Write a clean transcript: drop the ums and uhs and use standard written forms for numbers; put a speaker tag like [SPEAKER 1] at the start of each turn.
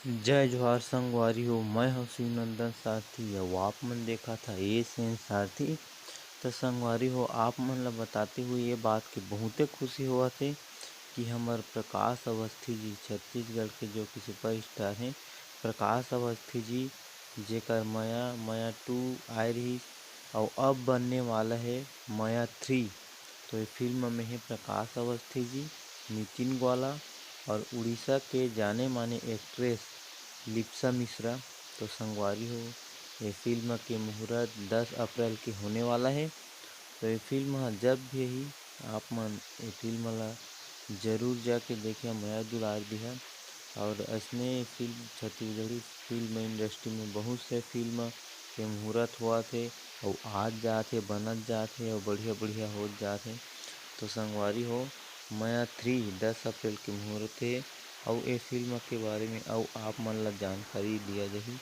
[SPEAKER 1] जय जोहार संगवारी हो। मैं हूँ शिवनंदन सारथी। अब आप मन देखा था ये सेन सारथी। तो संगवारी हो, आप मन ला बताते हुए ये बात की बहुते खुशी हुआ थे कि हमार प्रकाश अवस्थी जी छत्तीसगढ़ के जो कि सुपरस्टार हैं, प्रकाश अवस्थी जी, जेकर माया माया 2 आए रही और अब बनने वाला है माया 3। तो ये फिल्म में है प्रकाश अवस्थी जी, नितिन ग्वाला और उड़ीसा के जाने माने एक्ट्रेस लिप्सा मिश्रा। तो संगवारी हो, ये फिल्म के मुहूर्त 10 अप्रैल के होने वाला है। तो ये फिल्म जब भी यही आप मन ये फिल्म ला जरूर जाके देखे, मया दुलार दिहा। और ऐसने फिल्म छत्तीसगढ़ी फिल्म इंडस्ट्री में बहुत से फिल्म के मुहूर्त हुआ थे और आज जाते बनत जाते और बढ़िया बढ़िया हो जाते। तो संगवारी हो, माया 3 10 अप्रैल के मुहूर्त है और ये फिल्म के बारे में और आप मन ला जानकारी दिया जाही।